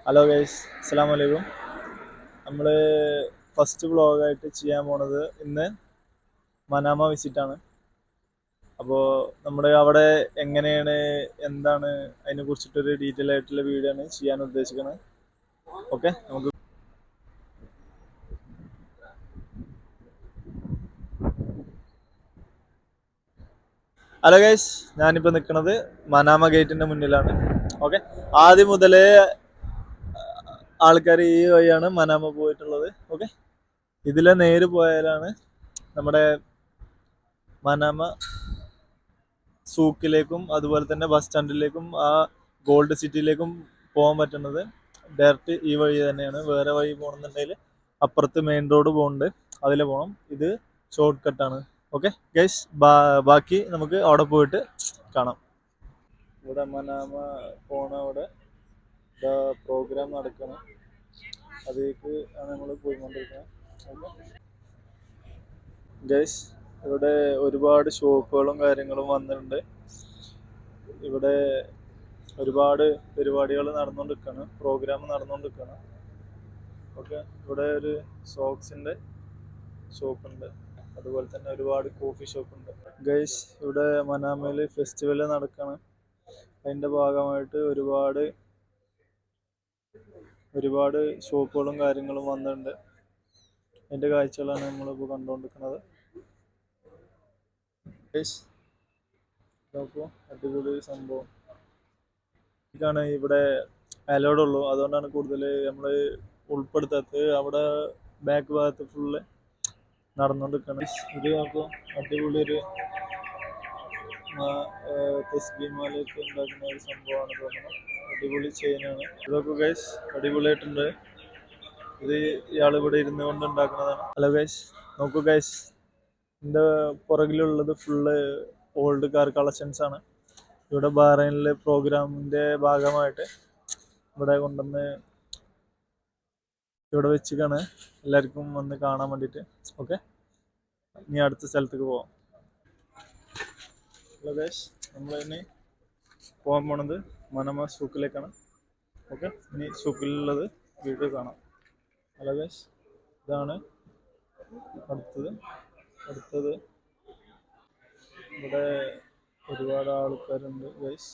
Hello guys, അസ്സലാമു അലൈക്കും. നമ്മൾ ഫസ്റ്റ് വ്ളോഗായിട്ട് ചെയ്യാൻ പോണത് ഇന്ന് മനാമ വിസിറ്റാണ്. അപ്പോൾ നമ്മുടെ അവിടെ എങ്ങനെയാണ്, എന്താണ് അതിനെ കുറിച്ചിട്ടൊരു ഡീറ്റെയിൽ ആയിട്ടുള്ള വീഡിയോ ആണ് ചെയ്യാൻ ഉദ്ദേശിക്കുന്നത്. ഓക്കെ, നമുക്ക് ഹലോ ഗൈസ്, ഞാനിപ്പോൾ നിൽക്കുന്നത് മനാമ ഗേറ്റിൻ്റെ മുന്നിലാണ്. ഓക്കെ, ആദ്യം മുതലേ ആൾക്കാർ ഈ വഴിയാണ് മനാമ പോയിട്ടുള്ളത്. ഓക്കെ, ഇതിലെ നേര് പോയാലാണ് നമ്മുടെ മനാമ സൂക്കിലേക്കും അതുപോലെ തന്നെ ബസ് സ്റ്റാൻഡിലേക്കും ആ ഗോൾഡ് സിറ്റിയിലേക്കും പോകാൻ പറ്റുന്നത്. ഡയറക്റ്റ് ഈ വഴി തന്നെയാണ്. വേറെ വഴി പോകണമെന്നുണ്ടെങ്കിൽ അപ്പുറത്ത് മെയിൻ റോഡ് പോകുന്നുണ്ട്, അതിൽ പോകണം. ഇത് ഷോർട്ട് കട്ടാണ്. ഓക്കെ ഗൈസ്, ബാക്കി നമുക്ക് അവിടെ പോയിട്ട് കാണാം. ഇവിടെ മനാമ പോണ അവിടെ പ്രോഗ്രാം നടക്കണം, അതിലേക്ക് ആണ് നമ്മൾ പോയിക്കൊണ്ടിരിക്കുന്നത്. ഓക്കെ ഗൈസ്, ഇവിടെ ഒരുപാട് ഷോപ്പുകളും കാര്യങ്ങളും വന്നിട്ടുണ്ട്. ഇവിടെ ഒരുപാട് പരിപാടികൾ നടന്നുകൊണ്ടിരിക്കുകയാണ്, പ്രോഗ്രാം നടന്നുകൊണ്ടിരിക്കുകയാണ്. ഓക്കെ, ഇവിടെ ഒരു സോക്സിൻ്റെ ഷോപ്പുണ്ട്, അതുപോലെ തന്നെ ഒരുപാട് കോഫി ഷോപ്പുണ്ട്. ഗൈസ്, ഇവിടെ മനാമയിൽ ഫെസ്റ്റിവൽ നടക്കുകയാണ്. അതിൻ്റെ ഭാഗമായിട്ട് ഒരുപാട് ഷോപ്പുകളും കാര്യങ്ങളും വന്നിട്ടുണ്ട്. അതിൻ്റെ കാഴ്ചകളാണ് നമ്മളിപ്പോൾ കണ്ടുകൊണ്ടിരിക്കുന്നത്. ഗൈസ്, നോക്കൂ, അടിപൊളി സംഭവം. ഇതാണ് ഇവിടെ അലോഡ് ഉള്ളൂ, അതുകൊണ്ടാണ് കൂടുതൽ നമ്മൾ ഉൾപ്പെടുത്താത്തത്. അവിടെ ബാക്ക് ഭാഗത്ത് ഫുള്ള് നടന്നുകൊണ്ടിരിക്കണം. ഇത് നോക്കൂ, അടിപൊളി ഒരു തസ്ബീമാലയൊക്കെ ഉണ്ടാക്കുന്ന ഒരു സംഭവമാണ് തോന്നുന്നത്. അടിപൊളി ചെയിനാണ് ഇതൊക്കെ ഗൈസ്, അടിപൊളിയായിട്ടുണ്ട്. ഇത് ഇയാൾ ഇവിടെ ഇരുന്ന് കൊണ്ട് ഉണ്ടാക്കുന്നതാണ്. ഹലോ ഗൈസ്, നോക്കൂ ഗൈസ്, ഇതിൻ്റെ പുറകിലുള്ളത് ഫുള്ള് ഓൾഡ് കാർ കളക്ഷൻസ് ആണ്. ഇവിടെ ബഹ്റൈനിലെ പ്രോഗ്രാമിൻ്റെ ഭാഗമായിട്ട് ഇവിടെ കൊണ്ടുവന്ന് ഇവിടെ വെച്ചിട്ടാണ് എല്ലാവർക്കും വന്ന് കാണാൻ വേണ്ടിയിട്ട്. ഓക്കെ, ഇനി അടുത്ത സ്ഥലത്തേക്ക് പോവാം. ഹലോ ഗൈസ്, നമ്മളിനി പോകാൻ പോണത് മനാമ സൂക്കിലേക്കാണ്. ഓക്കെ, ഇനി സൂക്കിലുള്ളത് വീഡിയോ കാണാം. ഹലോ ഗൈസ്, ഇതാണ് അടുത്തത്. ഇവിടെ ഒരുപാട് ആൾക്കാരുണ്ട് ഗൈസ്,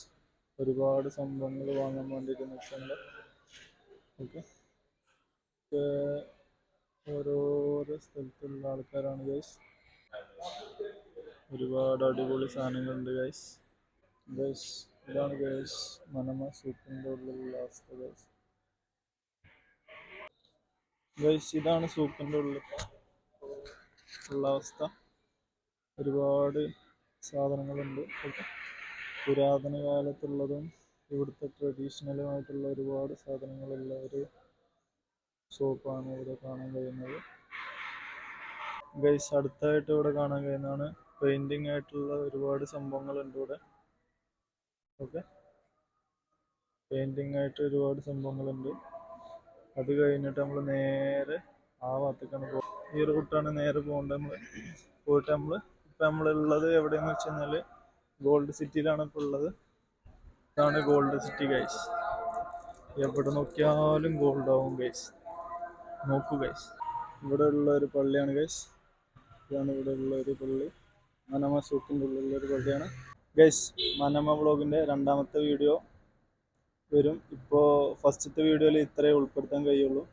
ഒരുപാട് സംഭവങ്ങൾ വാങ്ങാൻ വേണ്ടിയിട്ട് നിൽക്കുന്നുണ്ട്. ഓക്കെ, ഓരോരോ സ്ഥലത്തുള്ള ആൾക്കാരാണ് ഗൈസ്. ഒരുപാട് അടിപൊളി സാധനങ്ങളുണ്ട് ഗൈസ്. ഇതാണ് ഗൈസ് മനാമ സൂക്കിൻ്റെ ഉള്ളിലുള്ള അവസ്ഥ ഗൈസ്. ഇതാണ് സൂക്കിൻ്റെ ഉള്ള അവസ്ഥ. ഒരുപാട് സാധനങ്ങളുണ്ട്. ഓക്കെ, പുരാതന കാലത്തുള്ളതും ഇവിടുത്തെ ട്രഡീഷണലുമായിട്ടുള്ള ഒരുപാട് സാധനങ്ങളുള്ള ഒരു ഷോപ്പാണ് ഇവിടെ കാണാൻ കഴിയുന്നത്. ഗൈസ്, അടുത്തായിട്ട് ഇവിടെ കാണാൻ കഴിയുന്നതാണ് പെയിന്റിംഗ് ആയിട്ടുള്ള ഒരുപാട് സംഭവങ്ങളുണ്ട് ഇവിടെ. ഓക്കെ, പെയിന്റിംഗ് ആയിട്ട് ഒരുപാട് സംഭവങ്ങളുണ്ട്. അത് കഴിഞ്ഞിട്ട് നമ്മൾ നേരെ ആ ഭാഗത്തേക്കാണ് ഈ റൂട്ടാണ് നേരെ പോകേണ്ടത്. ഇപ്പം നമ്മളുള്ളത് എവിടെയെന്ന് വെച്ച് കഴിഞ്ഞാൽ ഗോൾഡ് സിറ്റിയിലാണ് ഇപ്പോൾ ഉള്ളത്. ഇതാണ് ഗോൾഡ് സിറ്റി ഗൈസ്. എവിടെ നോക്കിയാലും ഗോൾഡ് ആവും ഗൈസ്. നോക്കൂ ഗൈസ്, ഇവിടെ ഉള്ള ഒരു പള്ളിയാണ് ഗൈസ്. ഇതാണ് ഇവിടെ ഉള്ള ഒരു പള്ളി, മനാമ സൂക്കിൻ്റെ ഉള്ളിലുള്ള ഒരു പള്ളിയാണ് ഗൈസ്. മനാമ വ്ളോഗിൻ്റെ രണ്ടാമത്തെ വീഡിയോ വരും. ഇപ്പോൾ ഫസ്റ്റത്തെ വീഡിയോയിൽ ഇത്രയേ ഉൾപ്പെടുത്താൻ കഴിയുള്ളൂ.